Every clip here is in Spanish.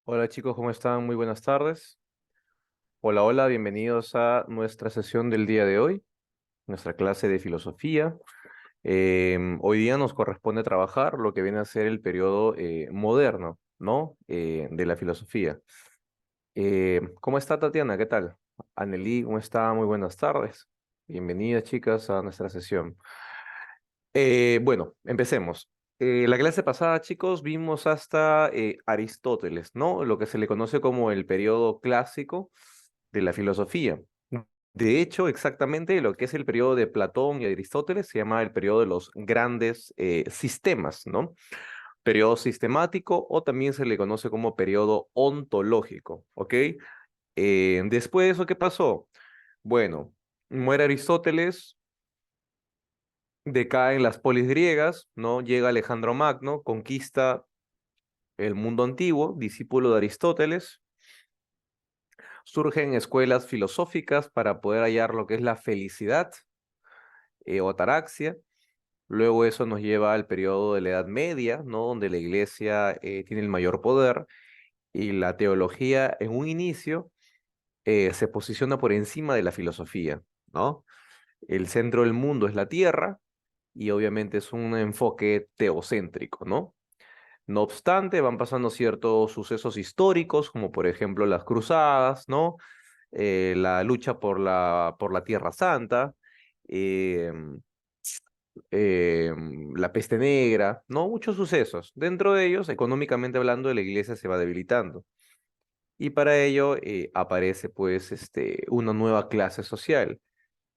Hola chicos, ¿cómo están? Muy buenas tardes. Hola, hola, bienvenidos a nuestra sesión del día de hoy, nuestra clase de filosofía. Hoy día nos corresponde trabajar lo que viene a ser el periodo moderno, ¿no? De la filosofía. ¿Cómo está Tatiana? ¿Qué tal? Anelí, ¿cómo está? Muy buenas tardes. Bienvenidas chicas a nuestra sesión. Bueno, empecemos. La clase pasada, chicos, vimos hasta Aristóteles, ¿no? Lo que se le conoce como el periodo clásico de la filosofía. De hecho, exactamente lo que es el periodo de Platón y Aristóteles se llama el periodo de los grandes sistemas, ¿no? Periodo sistemático o también se le conoce como periodo ontológico, ¿ok? Después de eso, ¿qué pasó? Bueno, muere Aristóteles, decaen las polis griegas, ¿no? Llega Alejandro Magno, conquista el mundo antiguo, discípulo de Aristóteles. Surgen escuelas filosóficas para poder hallar lo que es la felicidad o ataraxia. Luego eso nos lleva al periodo de la Edad Media, ¿no? Donde la iglesia tiene el mayor poder y la teología en un inicio se posiciona por encima de la filosofía, ¿no? El centro del mundo es la tierra y obviamente es un enfoque teocéntrico, ¿no? No obstante, van pasando ciertos sucesos históricos, como por ejemplo las cruzadas, ¿no? La lucha por la Tierra Santa, em, la peste negra, ¿no? Muchos sucesos. Dentro de ellos, económicamente hablando, la iglesia se va debilitando. Y para ello aparece pues una nueva clase social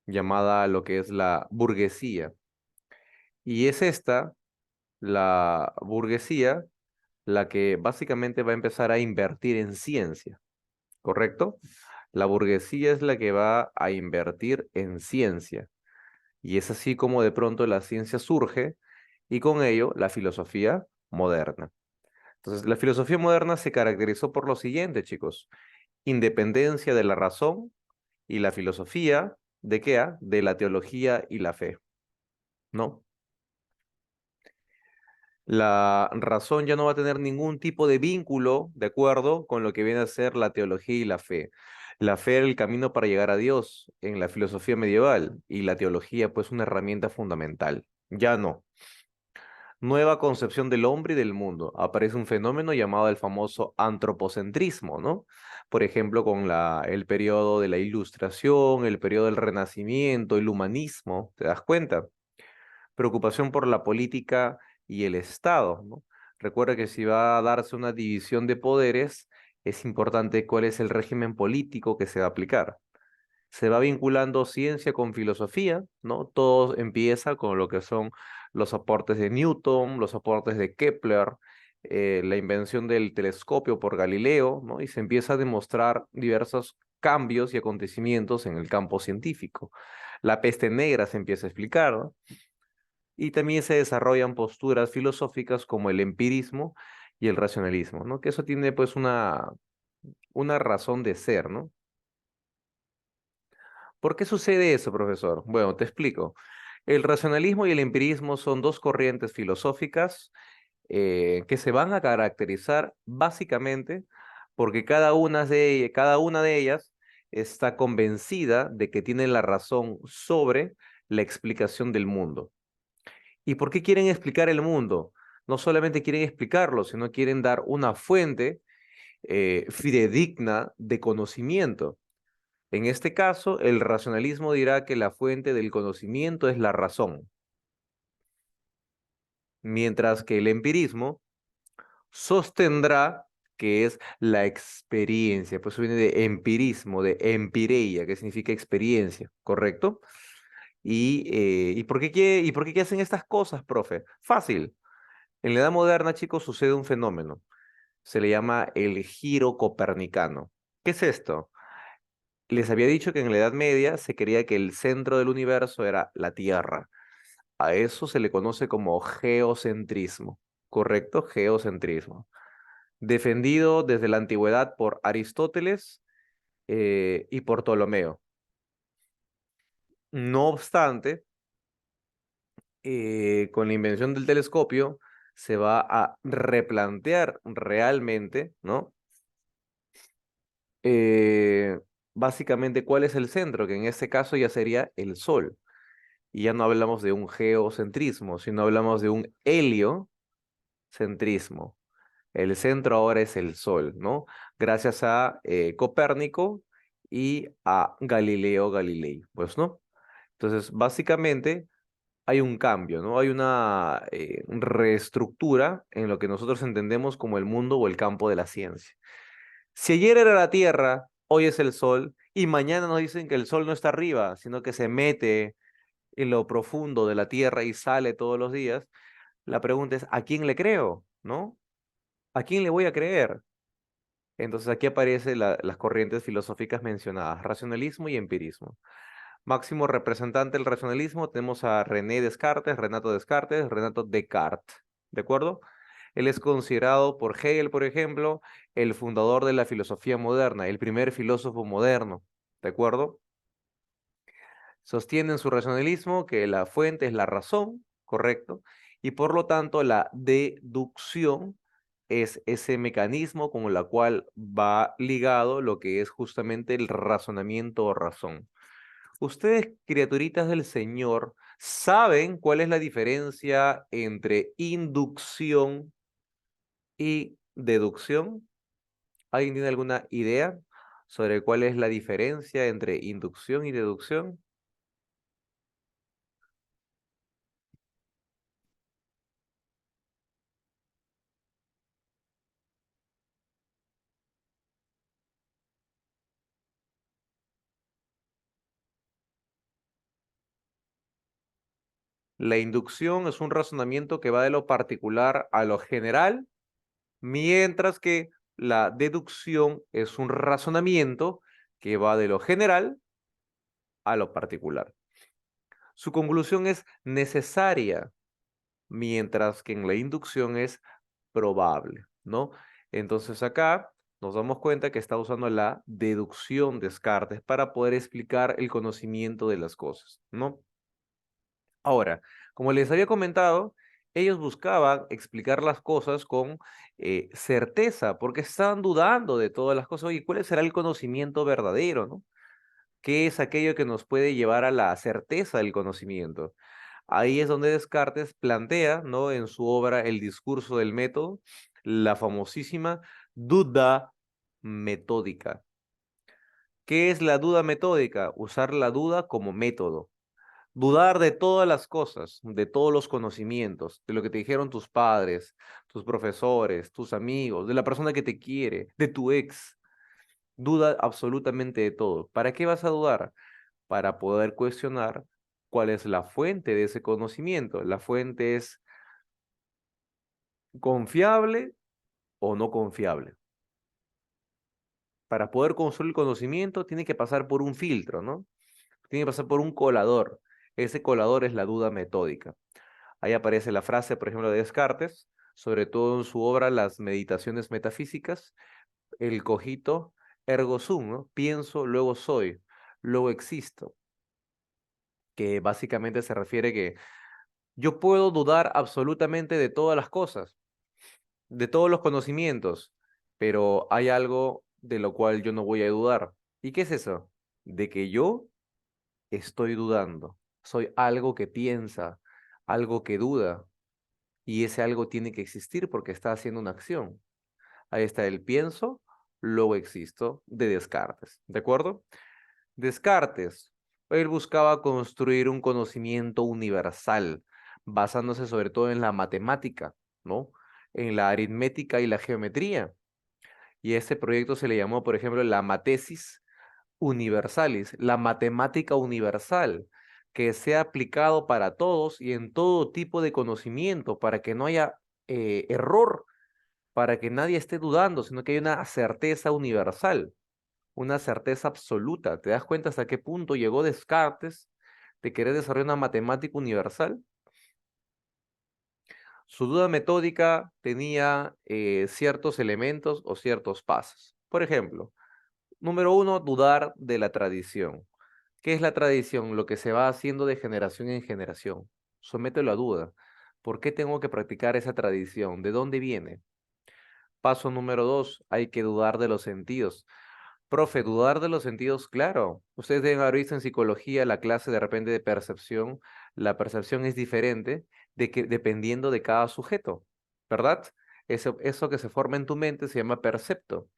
llamada lo que es la burguesía. Y es esta, la burguesía, la que básicamente va a empezar a invertir en ciencia, ¿correcto? La burguesía es la que va a invertir en ciencia. Y es así como de pronto la ciencia surge y con ello la filosofía moderna. Entonces, la filosofía moderna se caracterizó por lo siguiente, chicos. Independencia de la razón y la filosofía, ¿de qué? De la teología y la fe, ¿no? La razón ya no va a tener ningún tipo de vínculo, ¿de acuerdo? Con lo que viene a ser la teología y la fe. La fe era el camino para llegar a Dios en la filosofía medieval y la teología, pues, una herramienta fundamental. Ya no. Nueva concepción del hombre y del mundo. Aparece un fenómeno llamado el famoso antropocentrismo, ¿no? Por ejemplo, con el periodo de la Ilustración, el periodo del Renacimiento, el humanismo, ¿te das cuenta? Preocupación por la política y el Estado, ¿no? Recuerda que si va a darse una división de poderes, es importante cuál es el régimen político que se va a aplicar. Se va vinculando ciencia con filosofía, ¿no? Todo empieza con lo que son los aportes de Newton, los aportes de Kepler, la invención del telescopio por Galileo, ¿no? Y se empieza a demostrar diversos cambios y acontecimientos en el campo científico. La peste negra se empieza a explicar, ¿no? Y también se desarrollan posturas filosóficas como el empirismo y el racionalismo, ¿no? Que eso tiene pues una razón de ser, ¿no? ¿Por qué sucede eso, profesor? Bueno, te explico. El racionalismo y el empirismo son dos corrientes filosóficas que se van a caracterizar básicamente porque cada una de ellas está convencida de que tiene la razón sobre la explicación del mundo. ¿Y por qué quieren explicar el mundo? No solamente quieren explicarlo, sino quieren dar una fuente fidedigna de conocimiento. En este caso, el racionalismo dirá que la fuente del conocimiento es la razón, mientras que el empirismo sostendrá que es la experiencia. Pues eso viene de empirismo, de empireia, que significa experiencia, ¿correcto? ¿Y por qué hacen estas cosas, profe? Fácil. En la edad moderna, chicos, sucede un fenómeno. Se le llama el giro copernicano. ¿Qué es esto? Les había dicho que en la Edad Media se creía que el centro del universo era la Tierra. A eso se le conoce como geocentrismo, ¿correcto? Geocentrismo. Defendido desde la antigüedad por Aristóteles y por Ptolomeo. No obstante, con la invención del telescopio se va a replantear realmente, ¿no? Eh, Básicamente, ¿cuál es el centro? Que en este caso ya sería el Sol. Y ya no hablamos de un geocentrismo, sino hablamos de un heliocentrismo. El centro ahora es el Sol, ¿no? Gracias a Copérnico y a Galileo Galilei, pues, ¿no? Entonces, básicamente hay un cambio, ¿no? Hay una reestructura en lo que nosotros entendemos como el mundo o el campo de la ciencia. Si ayer era la Tierra, hoy es el Sol, y mañana nos dicen que el Sol no está arriba, sino que se mete en lo profundo de la Tierra y sale todos los días, la pregunta es, ¿a quién le creo? ¿No? ¿A quién le voy a creer? Entonces aquí aparecen las corrientes filosóficas mencionadas, racionalismo y empirismo. Máximo representante del racionalismo tenemos a René Descartes, Renato Descartes, ¿de acuerdo? Él es considerado por Hegel, por ejemplo, el fundador de la filosofía moderna, el primer filósofo moderno, ¿de acuerdo? Sostiene en su racionalismo que la fuente es la razón, correcto, y por lo tanto la deducción es ese mecanismo con el cual va ligado lo que es justamente el razonamiento o razón. Ustedes, criaturitas del Señor, ¿saben cuál es la diferencia entre inducción y deducción? ¿Alguien tiene alguna idea sobre cuál es la diferencia entre inducción y deducción? La inducción es un razonamiento que va de lo particular a lo general, mientras que la deducción es un razonamiento que va de lo general a lo particular. Su conclusión es necesaria, mientras que en la inducción es probable, ¿no? Entonces acá nos damos cuenta que está usando la deducción Descartes para poder explicar el conocimiento de las cosas, ¿no? Ahora, como les había comentado, ellos buscaban explicar las cosas con certeza, porque estaban dudando de todas las cosas. Oye, ¿cuál será el conocimiento verdadero, no? ¿Qué es aquello que nos puede llevar a la certeza del conocimiento? Ahí es donde Descartes plantea, ¿no? En su obra El discurso del método, la famosísima duda metódica. ¿Qué es la duda metódica? Usar la duda como método. Dudar de todas las cosas, de todos los conocimientos, de lo que te dijeron tus padres, tus profesores, tus amigos, de la persona que te quiere, de tu ex. Duda absolutamente de todo. ¿Para qué vas a dudar? Para poder cuestionar cuál es la fuente de ese conocimiento. La fuente es confiable o no confiable. Para poder construir el conocimiento tiene que pasar por un filtro, ¿no? Tiene que pasar por un colador. Ese colador es la duda metódica. Ahí aparece la frase, por ejemplo, de Descartes, sobre todo en su obra Las Meditaciones Metafísicas, el cogito ergo sum, ¿no? Pienso, luego soy, luego existo, que básicamente se refiere que yo puedo dudar absolutamente de todas las cosas, de todos los conocimientos, pero hay algo de lo cual yo no voy a dudar. ¿Y qué es eso? De que yo estoy dudando. Soy algo que piensa, algo que duda, y ese algo tiene que existir porque está haciendo una acción. Ahí está el pienso, luego existo de Descartes, ¿de acuerdo? Descartes, él buscaba construir un conocimiento universal, basándose sobre todo en la matemática, ¿no? En la aritmética y la geometría. Y ese proyecto se le llamó, por ejemplo, la Matesis Universalis, la matemática universal, que sea aplicado para todos y en todo tipo de conocimiento, para que no haya error, para que nadie esté dudando, sino que haya una certeza universal, una certeza absoluta. ¿Te das cuenta hasta qué punto llegó Descartes de querer desarrollar una matemática universal? Su duda metódica tenía ciertos elementos o ciertos pasos. Por ejemplo, número uno, dudar de la tradición. ¿Qué es la tradición? Lo que se va haciendo de generación en generación. Somételo a duda. ¿Por qué tengo que practicar esa tradición? ¿De dónde viene? Paso número dos, hay que dudar de los sentidos. Profe, dudar de los sentidos, claro. Ustedes deben haber visto en psicología la clase de repente de percepción. La percepción es diferente dependiendo de cada sujeto, ¿verdad? Eso que se forma en tu mente se llama percepto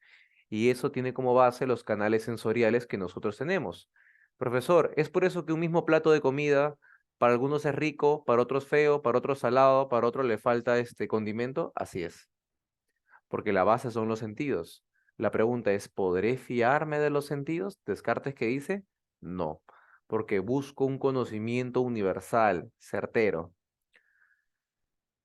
y eso tiene como base los canales sensoriales que nosotros tenemos. Profesor, ¿es por eso que un mismo plato de comida para algunos es rico, para otros feo, para otros salado, para otros le falta este condimento? Así es, porque la base son los sentidos. La pregunta es, ¿podré fiarme de los sentidos? Descartes que dice, no, porque busco un conocimiento universal, certero.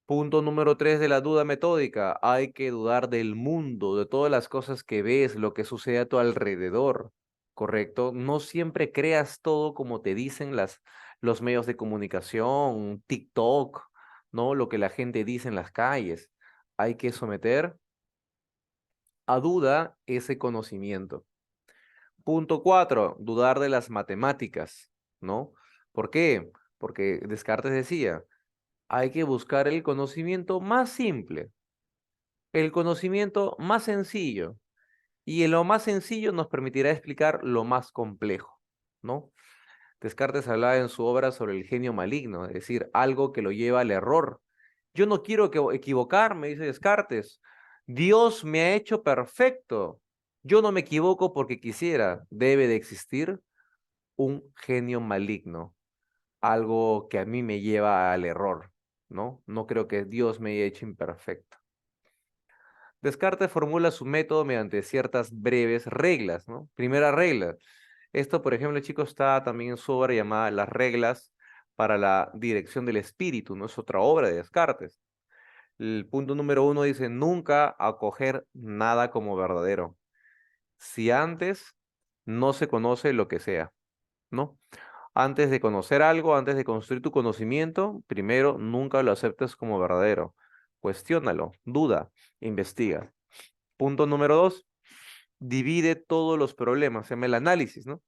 Punto número 3 de la duda metódica. Hay que dudar del mundo, de todas las cosas que ves, lo que sucede a tu alrededor, ¿correcto? No siempre creas todo como te dicen los medios de comunicación, TikTok, ¿no? Lo que la gente dice en las calles. Hay que someter a duda ese conocimiento. Punto 4, dudar de las matemáticas, ¿no? ¿Por qué? Porque Descartes decía, hay que buscar el conocimiento más simple, el conocimiento más sencillo, y en lo más sencillo nos permitirá explicar lo más complejo, ¿no? Descartes hablaba en su obra sobre el genio maligno, es decir, algo que lo lleva al error. Yo no quiero equivocarme, dice Descartes. Dios me ha hecho perfecto. Yo no me equivoco porque quisiera. Debe de existir un genio maligno, algo que a mí me lleva al error, ¿no? No creo que Dios me haya hecho imperfecto. Descartes formula su método mediante ciertas breves reglas, ¿no? Primera regla. Esto, por ejemplo, chicos, está también en su obra llamada Las reglas para la dirección del espíritu, ¿no? Es otra obra de Descartes. El punto número 1 dice, nunca acoger nada como verdadero. Si antes no se conoce lo que sea, ¿no? Antes de conocer algo, antes de construir tu conocimiento, primero nunca lo aceptes como verdadero. Cuestiónalo, duda, investiga. Punto número 2, divide todos los problemas, se llama el análisis, ¿no?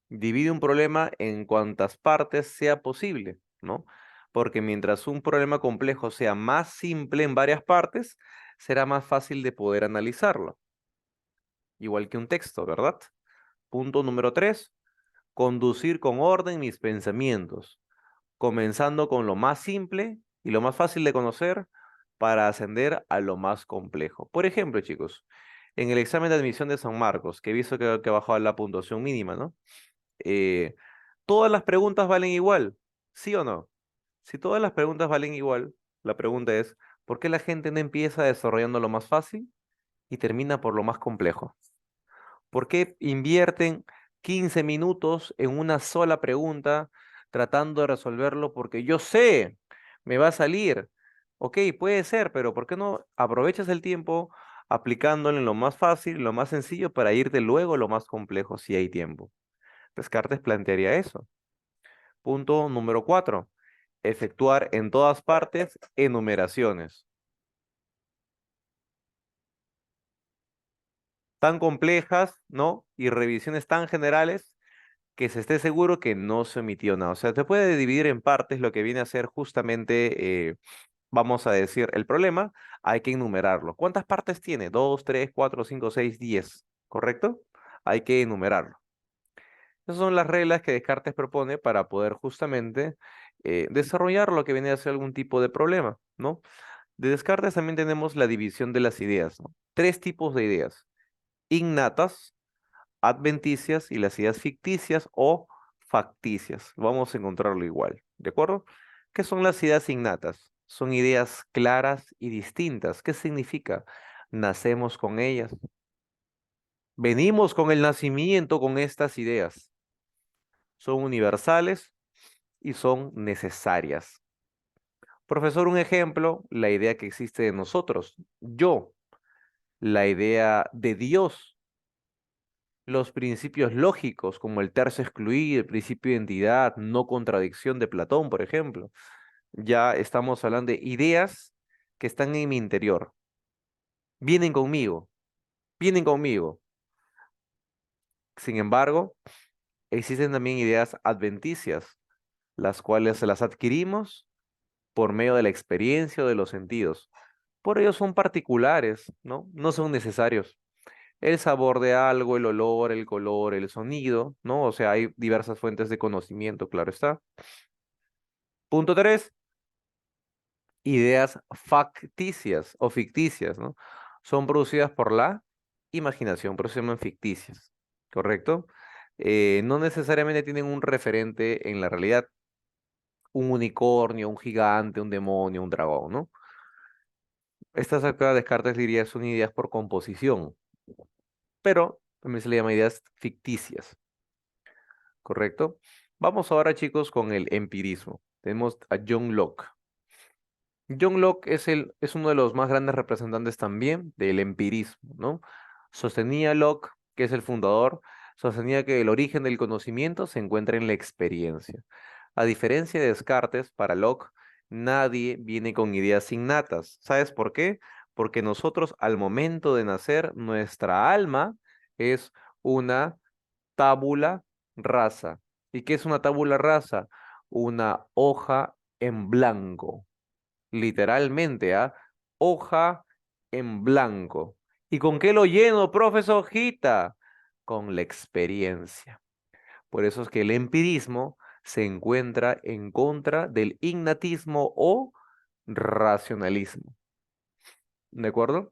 Divide un problema en cuantas partes sea posible, ¿no? Porque mientras un problema complejo sea más simple en varias partes, será más fácil de poder analizarlo, igual que un texto, ¿verdad? Punto número 3, conducir con orden mis pensamientos, comenzando con lo más simple y lo más fácil de conocer para ascender a lo más complejo. Por ejemplo, chicos, en el examen de admisión de San Marcos, que he visto que bajó la puntuación mínima, ¿no? Eh, todas las preguntas valen igual, ¿sí o no? Si todas las preguntas valen igual, la pregunta es, ¿por qué la gente no empieza desarrollando lo más fácil y termina por lo más complejo? ¿Por qué invierten 15 minutos en una sola pregunta tratando de resolverlo? Porque yo sé, me va a salir. Ok, puede ser, pero ¿por qué no aprovechas el tiempo aplicándolo en lo más fácil, lo más sencillo, para irte luego a lo más complejo si hay tiempo? Descartes plantearía eso. Punto número 4. Efectuar en todas partes enumeraciones. Tan complejas, ¿no? Y revisiones tan generales que se esté seguro que no se omitió nada. O sea, se puede dividir en partes lo que viene a ser justamente, vamos a decir, el problema, hay que enumerarlo. ¿Cuántas partes tiene? 2, 3, 4, 5, 6, 10, ¿correcto? Hay que enumerarlo. Esas son las reglas que Descartes propone para poder justamente desarrollar lo que viene a ser algún tipo de problema, ¿no? De Descartes también tenemos la división de las ideas, ¿no? Tres tipos de ideas: innatas, adventicias y las ideas ficticias o facticias. Vamos a encontrarlo igual, ¿de acuerdo? ¿Qué son las ideas innatas? Son ideas claras y distintas. ¿Qué significa? Nacemos con ellas. Venimos con el nacimiento con estas ideas. Son universales y son necesarias. Profesor, un ejemplo, la idea que existe de nosotros, yo, la idea de Dios, los principios lógicos como el tercio excluido, el principio de identidad, no contradicción de Platón, por ejemplo. Ya estamos hablando de ideas que están en mi interior, vienen conmigo, vienen conmigo. Sin embargo, existen también ideas adventicias, las cuales las adquirimos por medio de la experiencia o de los sentidos. Por ello son particulares, ¿no? No son necesarios. el sabor de algo, el olor, el color, el sonido, ¿no? O sea, hay diversas fuentes de conocimiento, claro está. Punto 3, ideas facticias o ficticias, ¿no? Son producidas por la imaginación, por eso se llaman ficticias, ¿correcto? No necesariamente tienen un referente en la realidad, un unicornio, un gigante, un demonio, un dragón, ¿no? Estas acá Descartes diría son ideas por composición, pero también se le llama ideas ficticias, ¿correcto? Vamos ahora, chicos, con el empirismo. Tenemos a John Locke. John Locke es uno de los más grandes representantes también del empirismo, ¿no? Sostenía Locke, que es el fundador, sostenía que el origen del conocimiento se encuentra en la experiencia. A diferencia de Descartes, para Locke, nadie viene con ideas innatas. ¿Sabes por qué? Porque nosotros al momento de nacer, nuestra alma es una tabula rasa. ¿Y qué es una tabula rasa? Una hoja en blanco, literalmente, ¿ah? Hoja en blanco. ¿Y con qué lo lleno, profesor Hojita? Con la experiencia. Por eso es que el empirismo se encuentra en contra del innatismo o racionalismo. ¿De acuerdo?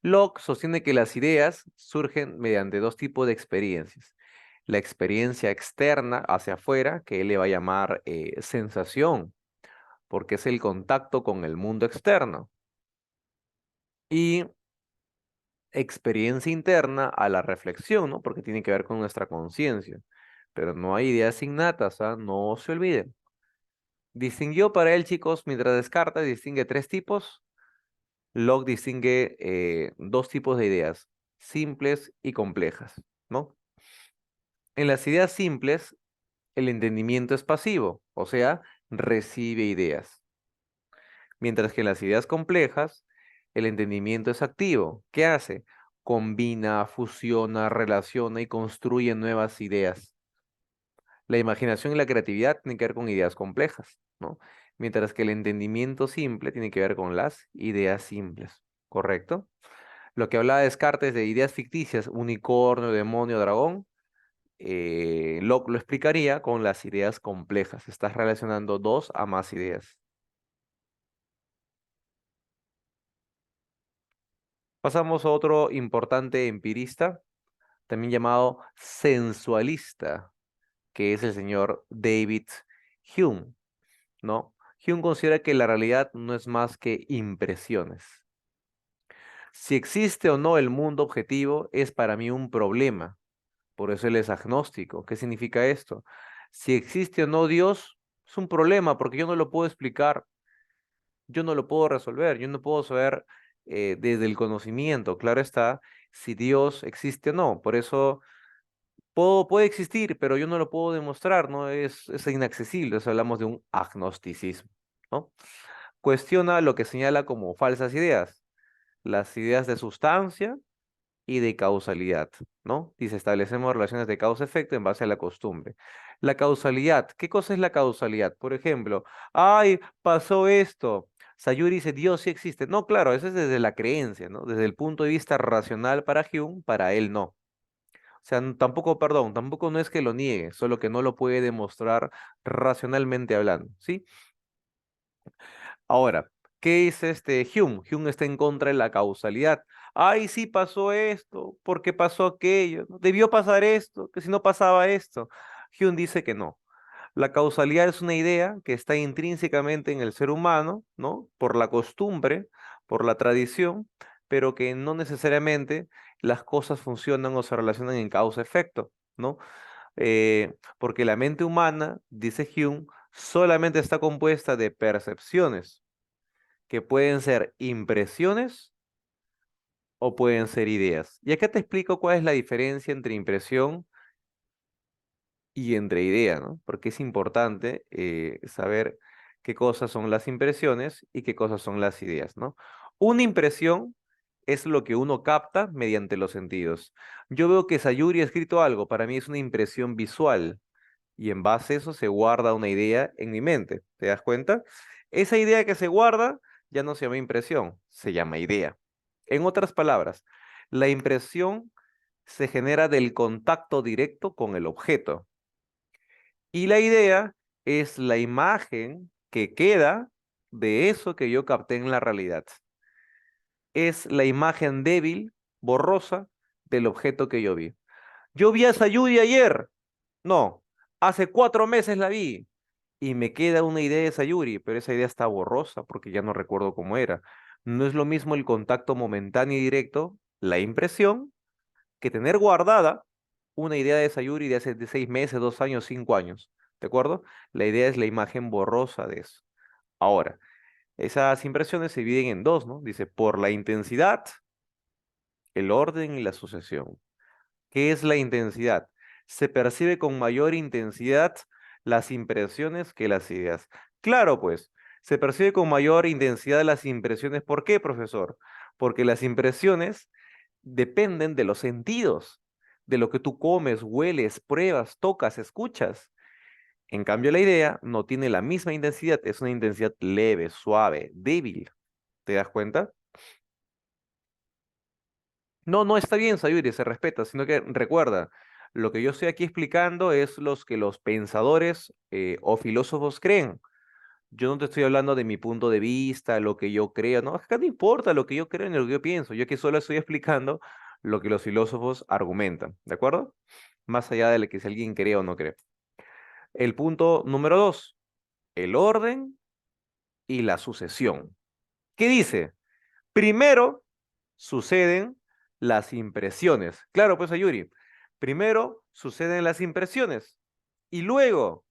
Locke sostiene que las ideas surgen mediante dos tipos de experiencias. La experiencia externa hacia afuera, que él le va a llamar sensación, porque es el contacto con el mundo externo. Y experiencia interna a la reflexión, ¿no? Porque tiene que ver con nuestra conciencia. Pero no hay ideas innatas, ¿ah? No se olviden. Distinguió para él, chicos, mientras Descartes distingue tres tipos, Locke distingue dos tipos de ideas, simples y complejas, ¿no? En las ideas simples, el entendimiento es pasivo, o sea, recibe ideas. Mientras que en las ideas complejas, el entendimiento es activo. ¿Qué hace? Combina, fusiona, relaciona y construye nuevas ideas. La imaginación y la creatividad tienen que ver con ideas complejas, ¿no? Mientras que el entendimiento simple tiene que ver con las ideas simples, ¿correcto? Lo que hablaba Descartes de ideas ficticias, unicornio, demonio, dragón, Locke lo explicaría con las ideas complejas. Estás relacionando dos a más ideas. Pasamos a otro importante empirista, también llamado sensualista, que es el señor David Hume, ¿no? Hume considera que la realidad no es más que impresiones. Si existe o no el mundo objetivo es para mí un problema, por eso él es agnóstico. ¿Qué significa esto? Si existe o no Dios, es un problema porque yo no lo puedo explicar, yo no lo puedo resolver, yo no puedo saber desde el conocimiento, claro está, si Dios existe o no. Por eso puede existir, pero yo no lo puedo demostrar, ¿no? Es inaccesible, o sea, hablamos de un agnosticismo, ¿no? Cuestiona lo que señala como falsas ideas, las ideas de sustancia y de causalidad, ¿no? Dice, establecemos relaciones de causa-efecto en base a la costumbre. La causalidad, ¿qué cosa es la causalidad? Por ejemplo, ay, pasó esto. Sayuri dice, Dios sí existe. No, claro, eso es desde la creencia, ¿no? Desde el punto de vista racional para Hume, para él no. O sea, tampoco, perdón, tampoco no es que lo niegue, solo que no lo puede demostrar racionalmente hablando, ¿sí? Ahora, ¿qué dice este Hume? Hume está en contra de la causalidad. Ay, sí pasó esto, porque pasó aquello, ¿no? Debió pasar esto, que si no pasaba esto. Hume dice que no. La causalidad es una idea que está intrínsecamente en el ser humano, ¿no? Por la costumbre, por la tradición, pero que no necesariamente las cosas funcionan o se relacionan en causa-efecto, ¿no? Porque la mente humana, dice Hume, solamente está compuesta de percepciones que pueden ser impresiones o pueden ser ideas. Y acá te explico cuál es la diferencia entre impresión y entre idea, ¿no? Porque es importante saber qué cosas son las impresiones y qué cosas son las ideas, ¿no? Una impresión es lo que uno capta mediante los sentidos. Yo veo que Sayuri ha escrito algo, para mí es una impresión visual y en base a eso se guarda una idea en mi mente. ¿Te das cuenta? Esa idea que se guarda ya no se llama impresión, se llama idea. En otras palabras, la impresión se genera del contacto directo con el objeto. Y la idea es la imagen que queda de eso que yo capté en la realidad. Es la imagen débil, borrosa, del objeto que yo vi. Yo vi a Sayuri ayer. No, hace 4 meses la vi. Y me queda una idea de Sayuri, pero esa idea está borrosa porque ya no recuerdo cómo era. No es lo mismo el contacto momentáneo y directo, la impresión, que tener guardada una idea de Sayuri de hace 6 meses, 2 años, 5 años. ¿De acuerdo? La idea es la imagen borrosa de eso. Ahora, esas impresiones se dividen en dos, ¿no? Dice, por la intensidad, el orden y la sucesión. ¿Qué es la intensidad? Se percibe con mayor intensidad las impresiones que las ideas. Claro, pues, se percibe con mayor intensidad las impresiones. ¿Por qué, profesor? Porque las impresiones dependen de los sentidos, de lo que tú comes, hueles, pruebas, tocas, escuchas. En cambio, la idea no tiene la misma intensidad, es una intensidad leve, suave, débil. ¿Te das cuenta? No, no está bien, Sayuri, se respeta, sino que recuerda, lo que yo estoy aquí explicando es los que los pensadores o filósofos creen. Yo no te estoy hablando de mi punto de vista, lo que yo creo, no, acá no importa lo que yo creo ni lo que yo pienso, yo aquí solo estoy explicando lo que los filósofos argumentan, ¿de acuerdo? Más allá de que si alguien cree o no cree. El punto número 2, el orden y la sucesión. ¿Qué dice? Primero suceden las impresiones. Claro, pues, Ayuri. Primero suceden las impresiones y luego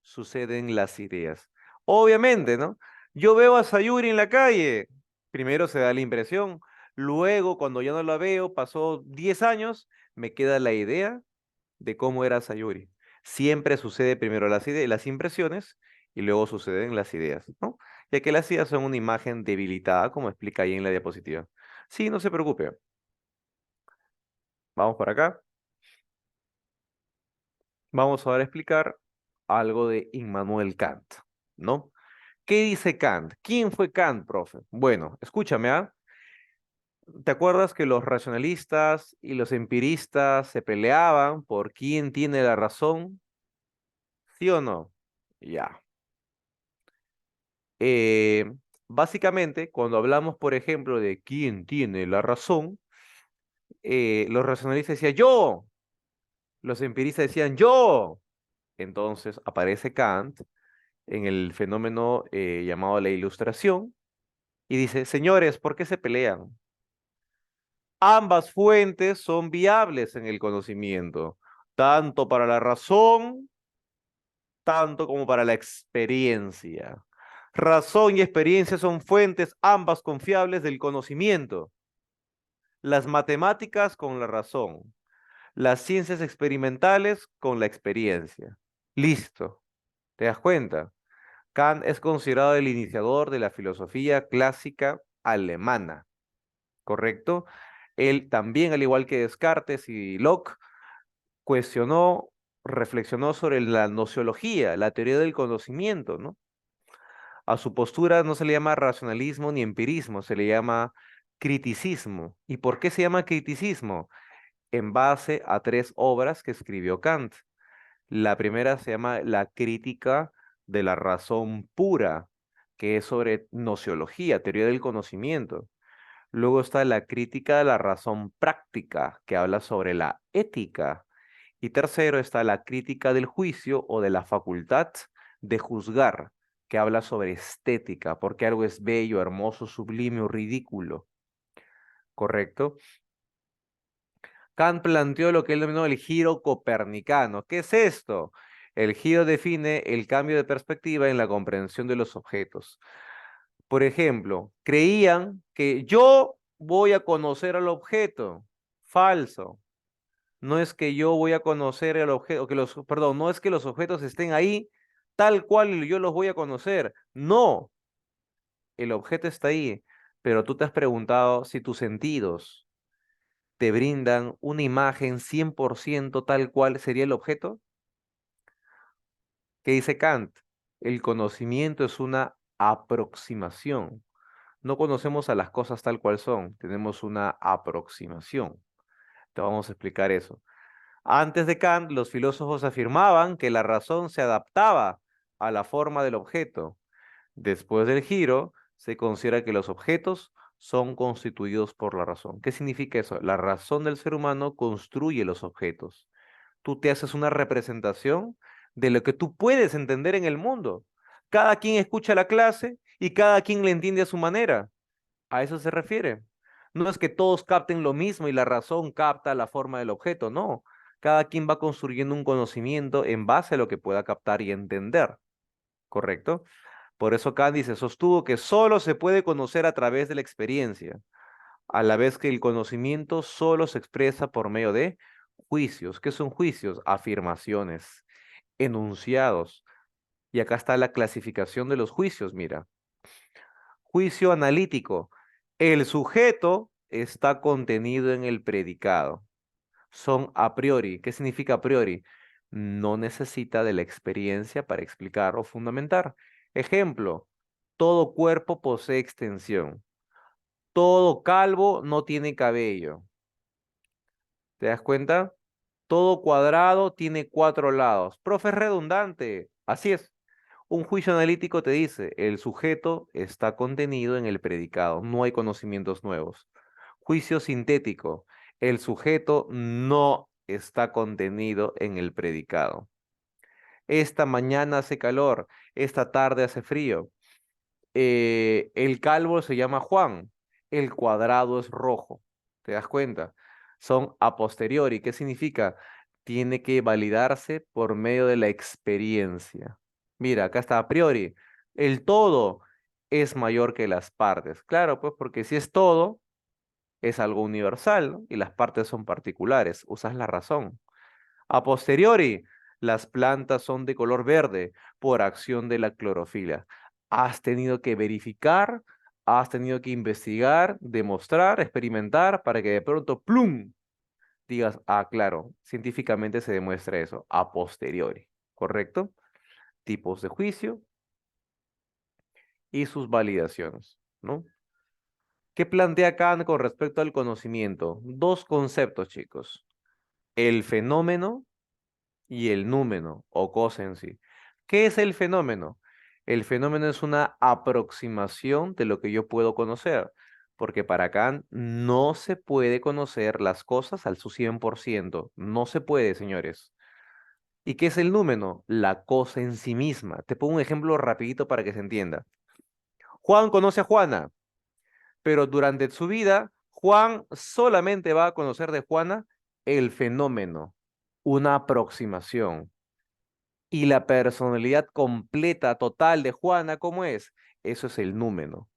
suceden las ideas. Obviamente, ¿no? Yo veo a Sayuri en la calle. Primero se da la impresión. Luego, cuando ya no la veo, pasó 10 años, me queda la idea de cómo era Sayuri. Siempre sucede primero las impresiones y luego suceden las ideas, ¿no? Ya que las ideas son una imagen debilitada, como explica ahí en la diapositiva. Sí, no se preocupe. Vamos por acá. Vamos ahora a explicar algo de Immanuel Kant, ¿no? ¿Qué dice Kant? ¿Quién fue Kant, profe? Bueno, escúchame, ¿ah? ¿Te acuerdas que los racionalistas y los empiristas se peleaban por quién tiene la razón? ¿Sí o no? Ya. Eh, Básicamente, cuando hablamos, por ejemplo, de quién tiene la razón, los racionalistas decían yo, los empiristas decían yo. Entonces aparece Kant en el fenómeno llamado la ilustración y dice, señores, ¿por qué se pelean? Ambas fuentes son viables en el conocimiento, tanto para la razón, tanto como para la experiencia. Razón y experiencia son fuentes ambas confiables del conocimiento. Las matemáticas con la razón, las ciencias experimentales con la experiencia. Listo, ¿te das cuenta? Kant es considerado el iniciador de la filosofía clásica alemana, ¿correcto? Él también, al igual que Descartes y Locke, cuestionó, reflexionó sobre la nociología, la teoría del conocimiento, ¿no? A su postura no se le llama racionalismo ni empirismo, se le llama criticismo. ¿Y por qué se llama criticismo? En base a 3 obras que escribió Kant. La primera se llama La crítica de la razón pura, que es sobre nociología, teoría del conocimiento. Luego está la crítica de la razón práctica, que habla sobre la ética. Y tercero está la crítica del juicio o de la facultad de juzgar, que habla sobre estética, porque algo es bello, hermoso, sublime o ridículo, ¿correcto? Kant planteó lo que él denominó el giro copernicano. ¿Qué es esto? El giro define el cambio de perspectiva en la comprensión de los objetos. Por ejemplo, creían que yo voy a conocer al objeto. Falso. No es que yo voy a conocer el objeto, perdón, no es que los objetos estén ahí tal cual yo los voy a conocer. No, el objeto está ahí, pero tú te has preguntado si tus sentidos te brindan una imagen 100% tal cual sería el objeto. ¿Qué dice Kant? El conocimiento es una aproximación. No conocemos a las cosas tal cual son, tenemos una aproximación. Te vamos a explicar eso. Antes de Kant, los filósofos afirmaban que la razón se adaptaba a la forma del objeto. Después del giro, se considera que los objetos son constituidos por la razón. ¿Qué significa eso? La razón del ser humano construye los objetos. Tú te haces una representación de lo que tú puedes entender en el mundo. Cada quien escucha la clase y cada quien le entiende a su manera. A eso se refiere. No es que todos capten lo mismo y la razón capta la forma del objeto, no. Cada quien va construyendo un conocimiento en base a lo que pueda captar y entender, ¿correcto? Por eso Kant se sostuvo que solo se puede conocer a través de la experiencia, a la vez que el conocimiento solo se expresa por medio de juicios. ¿Qué son juicios? Afirmaciones, enunciados. Y acá está la clasificación de los juicios, mira. Juicio analítico. El sujeto está contenido en el predicado. Son a priori. ¿Qué significa a priori? No necesita de la experiencia para explicar o fundamentar. Ejemplo, todo cuerpo posee extensión. Todo calvo no tiene cabello. ¿Te das cuenta? Todo cuadrado tiene cuatro lados. Profe, es redundante. Así es. Un juicio analítico te dice, el sujeto está contenido en el predicado, no hay conocimientos nuevos. Juicio sintético, el sujeto no está contenido en el predicado. Esta mañana hace calor, esta tarde hace frío. El calvo se llama Juan, el cuadrado es rojo. ¿Te das cuenta? Son a posteriori. ¿Qué significa? Tiene que validarse por medio de la experiencia. Mira, acá está a priori. El todo es mayor que las partes. Claro, pues porque si es todo, es algo universal, ¿no? Y las partes son particulares. Usas la razón. A posteriori, las plantas son de color verde por acción de la clorofila. Has tenido que verificar, has tenido que investigar, demostrar, experimentar para que de pronto, ¡plum!, digas, ah, claro, científicamente se demuestra eso, a posteriori, ¿correcto? Tipos de juicio y sus validaciones, ¿no? ¿Qué plantea Kant con respecto al conocimiento? Dos conceptos, chicos. El fenómeno y el númeno o cosa en sí. ¿Qué es el fenómeno? El fenómeno es una aproximación de lo que yo puedo conocer, porque para Kant no se puede conocer las cosas al su 100%. No se puede, señores. ¿Y qué es el númeno? La cosa en sí misma. Te pongo un ejemplo rapidito para que se entienda. Juan conoce a Juana, pero durante su vida, Juan solamente va a conocer de Juana el fenómeno, una aproximación. Y la personalidad completa, total de Juana, ¿cómo es? Eso es el número,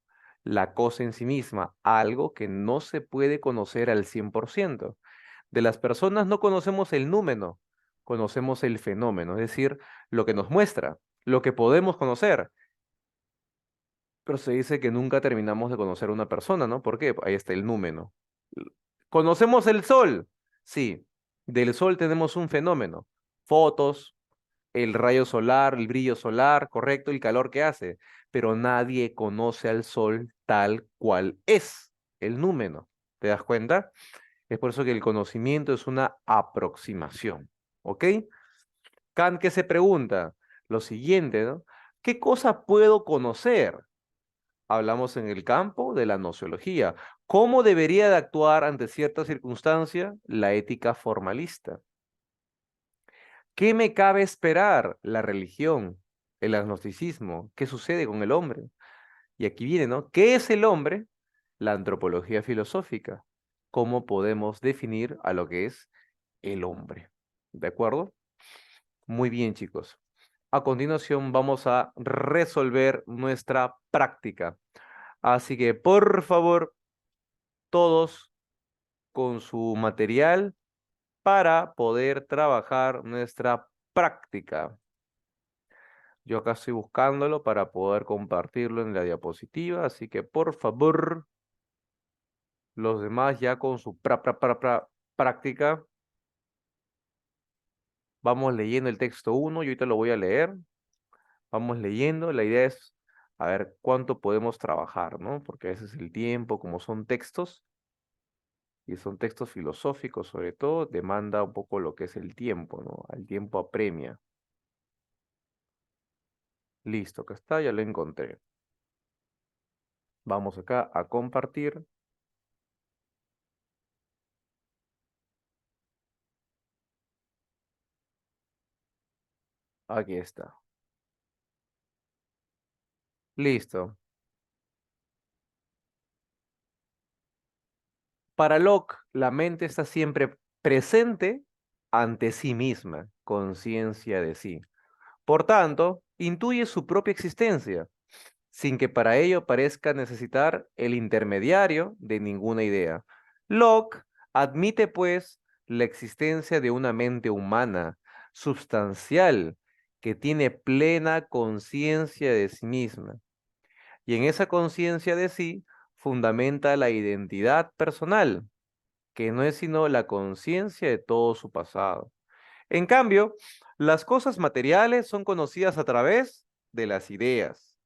la cosa en sí misma, algo que no se puede conocer al 100%. De las personas no conocemos el número, conocemos el fenómeno, es decir, lo que nos muestra, lo que podemos conocer. Pero se dice que nunca terminamos de conocer a una persona, ¿no? ¿Por qué? Ahí está el número. ¿Conocemos el sol? Sí, del sol tenemos un fenómeno, fotos, el rayo solar, el brillo solar, correcto, el calor que hace, pero nadie conoce al sol tal cual es el número. ¿Te das cuenta? Es por eso que el conocimiento es una aproximación. ¿Ok? Kant, ¿qué se pregunta? Lo siguiente, ¿no? ¿Qué cosa puedo conocer? Hablamos en el campo de la nociología. ¿Cómo debería de actuar ante cierta circunstancia la ética formalista? ¿Qué me cabe esperar? La religión, el agnosticismo, ¿qué sucede con el hombre? Y aquí viene, ¿no? ¿Qué es el hombre? La antropología filosófica. ¿Cómo podemos definir a lo que es el hombre? ¿De acuerdo? Muy bien, chicos. A continuación vamos a resolver nuestra práctica. Así que, por favor, todos con su material para poder trabajar nuestra práctica. Yo acá estoy buscándolo para poder compartirlo en la diapositiva, así que por favor, los demás ya con su práctica, vamos leyendo el texto 1, yo ahorita lo voy a leer, vamos leyendo, la idea es A ver cuánto podemos trabajar, ¿no? Porque a veces el tiempo, como son textos, y son textos filosóficos sobre todo, demanda un poco lo que es el tiempo, ¿no? Al tiempo apremia. Listo, acá está, ya lo encontré. Vamos acá a compartir. Aquí está. Listo. Para Locke, la mente está siempre presente ante sí misma, conciencia de sí. Por tanto, intuye su propia existencia, sin que para ello parezca necesitar el intermediario de ninguna idea. Locke admite, pues, la existencia de una mente humana, substancial, que tiene plena conciencia de sí misma, y en esa conciencia de sí fundamenta la identidad personal, que no es sino la conciencia de todo su pasado. En cambio, las cosas materiales son conocidas a través de las ideas.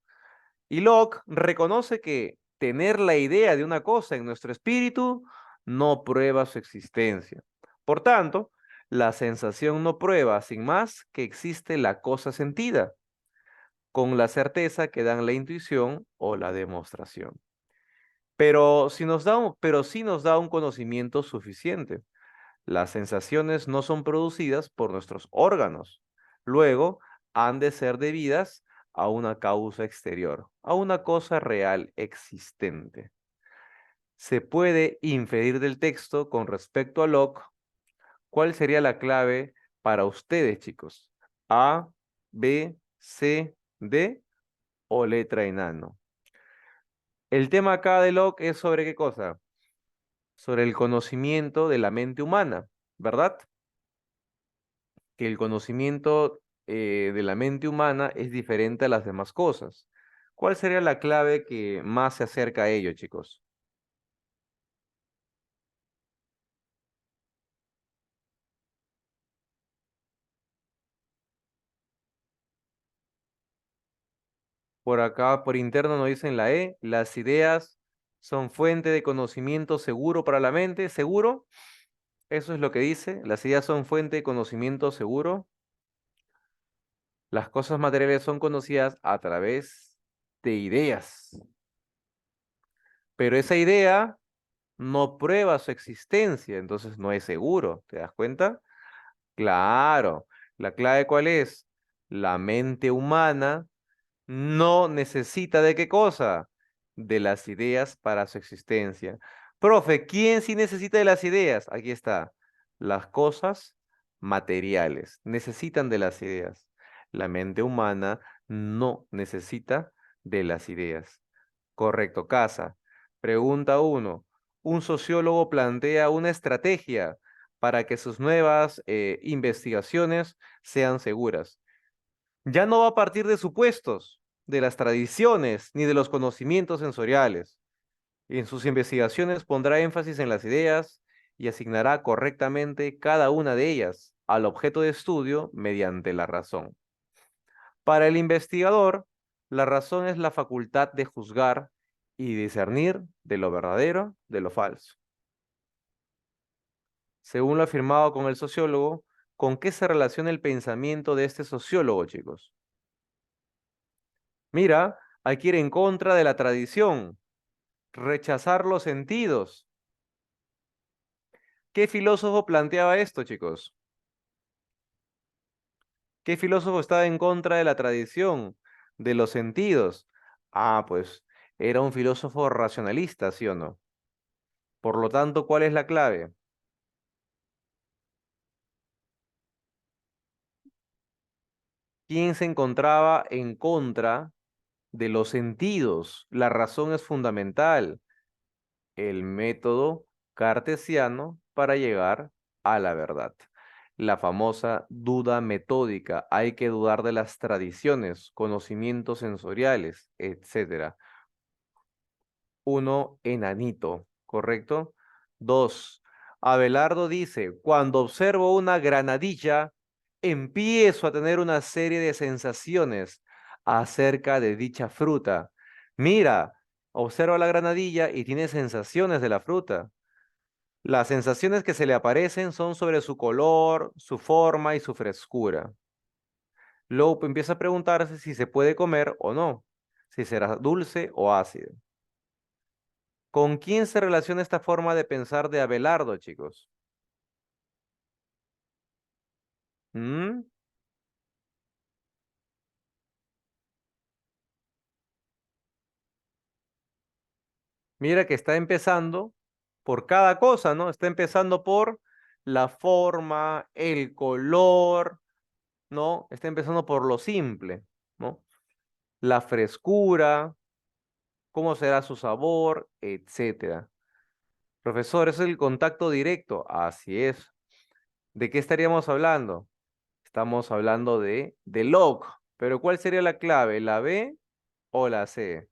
Y Locke reconoce que tener la idea de una cosa en nuestro espíritu no prueba su existencia. Por tanto, la sensación no prueba, sin más, que existe la cosa sentida, con la certeza que dan la intuición o la demostración. Pero sí nos da un conocimiento suficiente. Las sensaciones no son producidas por nuestros órganos. Luego, han de ser debidas a una causa exterior, a una cosa real existente. Se puede inferir del texto con respecto a Locke cuál sería la clave para ustedes, chicos. A, B, C, D o letra enano. El tema acá de Locke es sobre qué cosa? Sobre el conocimiento de la mente humana, ¿verdad? Que el conocimiento de la mente humana es diferente a las demás cosas. ¿Cuál sería la clave que más se acerca a ello, chicos? Por acá, por interno nos dicen la E, las ideas son fuente de conocimiento seguro para la mente, ¿seguro? Eso es lo que dice, las ideas son fuente de conocimiento seguro. Las cosas materiales son conocidas a través de ideas, pero esa idea no prueba su existencia, entonces no es seguro, ¿te das cuenta? Claro, ¿la clave cuál es? La mente humana no necesita de qué cosa? De las ideas para su existencia. Profe, ¿quién sí necesita de las ideas? Aquí está. Las cosas materiales necesitan de las ideas. La mente humana no necesita de las ideas. Correcto, Casa. Pregunta uno. Un sociólogo plantea una estrategia para que sus nuevas investigaciones sean seguras. Ya no va a partir de supuestos, de las tradiciones, ni de los conocimientos sensoriales. En sus investigaciones pondrá énfasis en las ideas y asignará correctamente cada una de ellas al objeto de estudio mediante la razón. Para el investigador, la razón es la facultad de juzgar y discernir de lo verdadero de lo falso. Según lo afirmado con el sociólogo, ¿con qué se relaciona el pensamiento de este sociólogo, chicos? Mira, hay que ir en contra de la tradición, rechazar los sentidos. ¿Qué filósofo planteaba esto, chicos? ¿Qué filósofo estaba en contra de la tradición, de los sentidos? Ah, pues era un filósofo racionalista, ¿sí o no? Por lo tanto, ¿cuál es la clave? ¿Quién se encontraba en contra de los sentidos? La razón es fundamental. El método cartesiano para llegar a la verdad. La famosa duda metódica. Hay que dudar de las tradiciones, conocimientos sensoriales, etcétera. Uno, enanito, ¿correcto? Dos, Abelardo dice, cuando observo una granadilla, empiezo a tener una serie de sensaciones. acerca de dicha fruta. Mira, observa la granadilla y tiene sensaciones de la fruta. Las sensaciones que se le aparecen son sobre su color, su forma y su frescura. Luego empieza a preguntarse si se puede comer o no, si será dulce o ácido. ¿Con quién se relaciona esta forma de pensar de Abelardo, chicos? ¿Mm? Mira que está empezando por cada cosa, ¿no? Está empezando por la forma, el color, ¿no? Está empezando por lo simple, ¿no? La frescura, cómo será su sabor, etcétera. Profesor, ¿es el contacto directo? Así es. ¿De qué estaríamos hablando? Estamos hablando de log. Pero ¿cuál sería la clave? ¿La B o la C?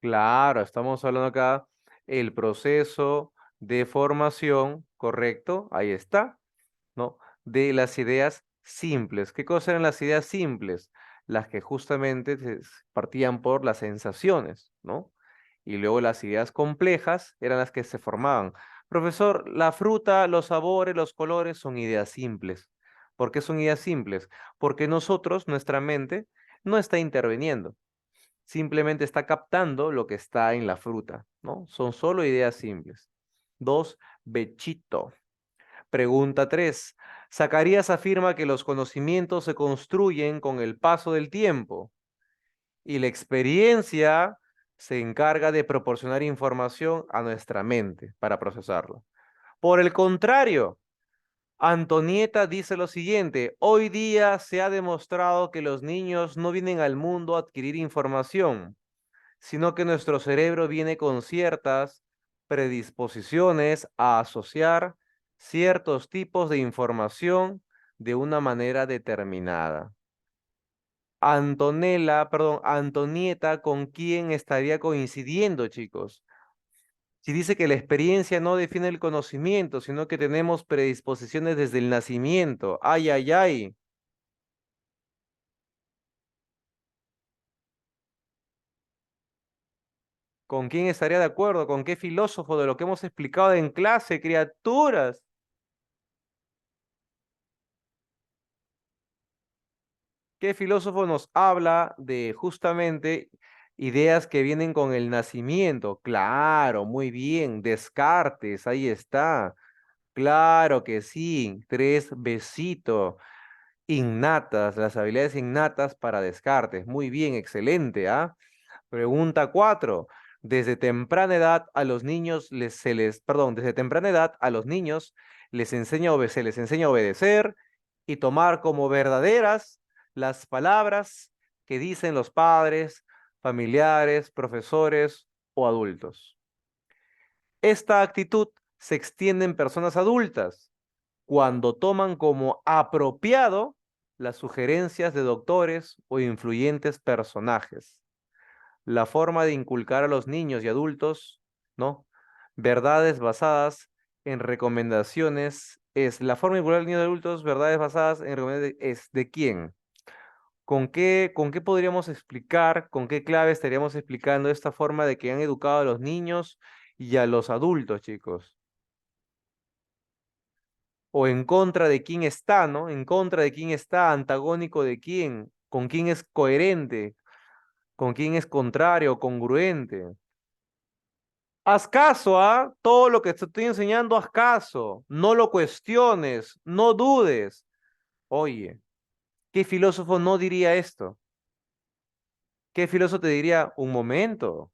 Claro, estamos hablando acá el proceso de formación, correcto, ahí está, ¿no? De las ideas simples. ¿Qué cosas eran las ideas simples? Las que justamente partían por las sensaciones, ¿no? Y luego las ideas complejas eran las que se formaban. Profesor, la fruta, los sabores, los colores son ideas simples. ¿Por qué son ideas simples? Porque nosotros, nuestra mente, no está interviniendo, simplemente está captando lo que está en la fruta, ¿no? Son solo ideas simples. Dos, Bechito. Pregunta 3. Zacarías afirma que los conocimientos se construyen con el paso del tiempo y la experiencia se encarga de proporcionar información a nuestra mente para procesarla. Por el contrario, Antonieta dice lo siguiente: hoy día se ha demostrado que los niños no vienen al mundo a adquirir información, sino que nuestro cerebro viene con ciertas predisposiciones a asociar ciertos tipos de información de una manera determinada. Antonieta, ¿con quién estaría coincidiendo, chicos? Si dice que la experiencia no define el conocimiento, sino que tenemos predisposiciones desde el nacimiento. Ay, ay, ay. ¿Con quién estaría de acuerdo? ¿Con qué filósofo de lo que hemos explicado en clase, criaturas? ¿Qué filósofo nos habla de justamente ideas que vienen con el nacimiento? Claro, muy bien. Descartes, ahí está. Claro que sí. Tres besitos. Innatas, las habilidades innatas para Descartes. Muy bien, excelente, ¿ah? Pregunta 4. Desde temprana edad a los niños desde temprana edad a los niños se les enseña a obedecer y tomar como verdaderas las palabras que dicen los padres, familiares, profesores o adultos. Esta actitud se extiende en personas adultas cuando toman como apropiado las sugerencias de doctores o influyentes personajes. La forma de inculcar a los niños y adultos, ¿no? Verdades basadas en recomendaciones la forma de inculcar a los niños y adultos, verdades basadas en recomendaciones es ¿de quién? ¿Con qué podríamos explicar, con qué clave estaríamos explicando esta forma de que han educado a los niños y a los adultos, chicos? O en contra de quién está, ¿no? En contra de quién está, antagónico de quién, con quién es coherente, con quién es contrario, congruente. Haz caso, ¿ah? Todo lo que te estoy enseñando, haz caso. No lo cuestiones, no dudes. Oye, ¿qué filósofo no diría esto? ¿Qué filósofo te diría, un momento?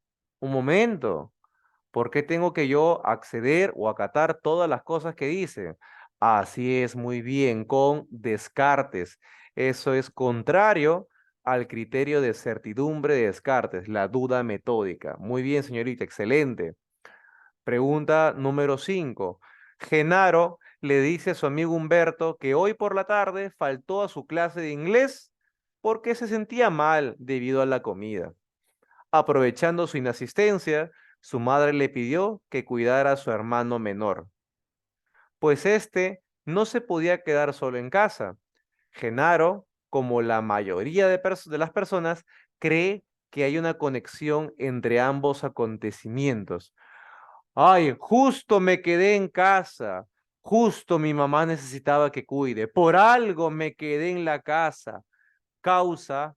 ¿Por qué tengo que yo acceder o acatar todas las cosas que dice? Así es, muy bien, con Descartes. Eso es contrario al criterio de certidumbre de Descartes, la duda metódica. Muy bien, señorita, excelente. Pregunta número 5. Genaro le dice a su amigo Humberto que hoy por la tarde faltó a su clase de inglés porque se sentía mal debido a la comida. Aprovechando su inasistencia, su madre le pidió que cuidara a su hermano menor, pues éste no se podía quedar solo en casa. Genaro, como la mayoría de las personas, cree que hay una conexión entre ambos acontecimientos. Ay, justo me quedé en casa, justo mi mamá necesitaba que cuide, por algo me quedé en la casa. Causa,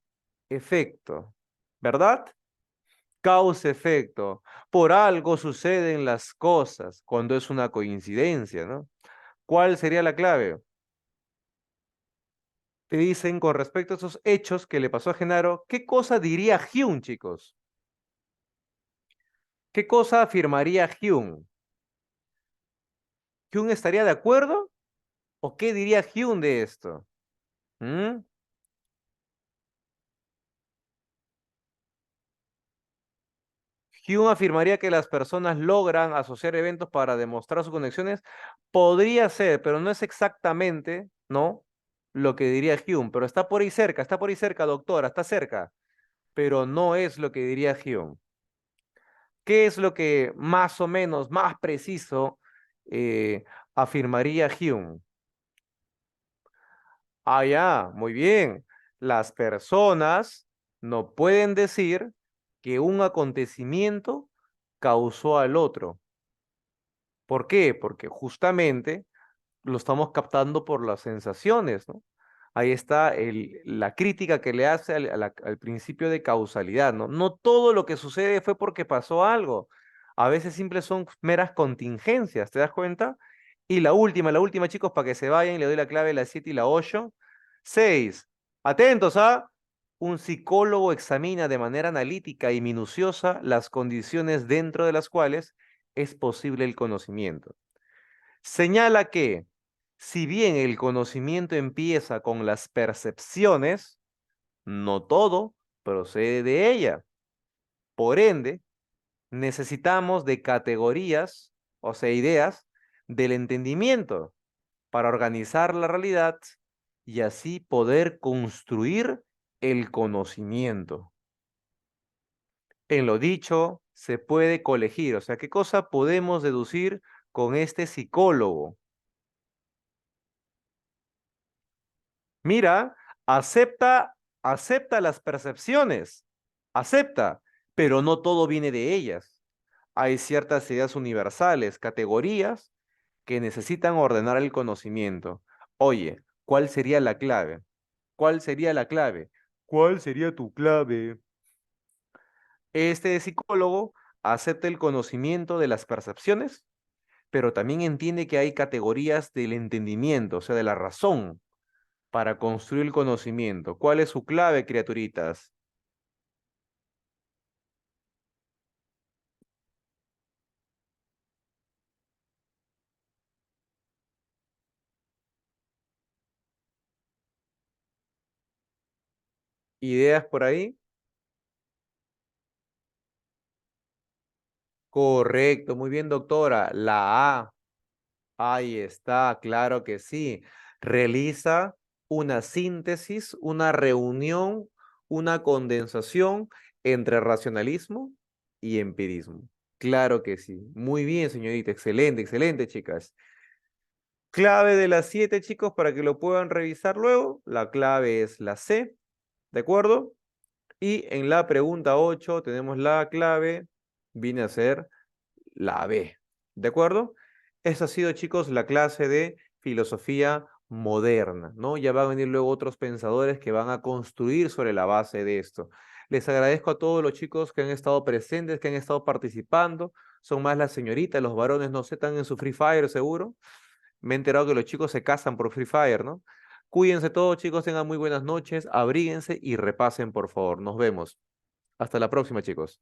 efecto, ¿verdad? Causa, efecto. Por algo suceden las cosas cuando es una coincidencia, ¿no? ¿Cuál sería la clave? Te dicen con respecto a esos hechos que le pasó a Genaro, ¿qué cosa diría Hume, chicos? ¿Qué cosa afirmaría Hume? ¿Hume estaría de acuerdo? ¿O qué diría Hume de esto? ¿Mm? Hume afirmaría que las personas logran asociar eventos para demostrar sus conexiones. Podría ser, pero no es exactamente, ¿no? Lo que diría Hume, pero está por ahí cerca, doctora, está cerca, pero no es lo que diría Hume. ¿Qué es lo que más o menos, más preciso, eh, afirmaría Hume? Ah, ya, muy bien. Las personas no pueden decir que un acontecimiento causó al otro. ¿Por qué? Porque justamente lo estamos captando por las sensaciones, ¿no? Ahí está la crítica que le hace al principio de causalidad, ¿no? No todo lo que sucede fue porque pasó algo. A veces simples son meras contingencias, ¿te das cuenta? Y la última, chicos, para que se vayan, le doy la clave, la 7 y la 8. 6. Atentos, ¿ah? Un psicólogo examina de manera analítica y minuciosa las condiciones dentro de las cuales es posible el conocimiento. Señala que, si bien el conocimiento empieza con las percepciones, no todo procede de ella. Por ende, necesitamos de categorías, o sea, ideas del entendimiento para organizar la realidad y así poder construir el conocimiento. En lo dicho, se puede colegir, o sea, ¿qué cosa podemos deducir con este psicólogo? Mira, acepta, acepta las percepciones, acepta, pero no todo viene de ellas. Hay ciertas ideas universales, categorías que necesitan ordenar el conocimiento. Oye, ¿cuál sería la clave? ¿Cuál sería la clave? ¿Cuál sería tu clave? Este psicólogo acepta el conocimiento de las percepciones, pero también entiende que hay categorías del entendimiento, o sea, de la razón para construir el conocimiento. ¿Cuál es su clave, criaturitas? ¿Ideas por ahí? Correcto, muy bien, doctora. La A. Ahí está, claro que sí. Realiza una síntesis, una reunión, una condensación entre racionalismo y empirismo. Claro que sí. Muy bien, señorita. Excelente, excelente, chicas. Clave de las 7, chicos, para que lo puedan revisar luego. La clave es la C, ¿de acuerdo? Y en la pregunta 8 tenemos la clave, viene a ser la B. ¿De acuerdo? Esa ha sido, chicos, la clase de filosofía moderna, ¿no? Ya van a venir luego otros pensadores que van a construir sobre la base de esto. Les agradezco a todos los chicos que han estado presentes, que han estado participando. Son más las señoritas, los varones no sé, están en su Free Fire seguro. Me he enterado que los chicos se casan por Free Fire, ¿no? Cuídense todos, chicos, tengan muy buenas noches, abríguense y repasen, por favor. Nos vemos. Hasta la próxima, chicos.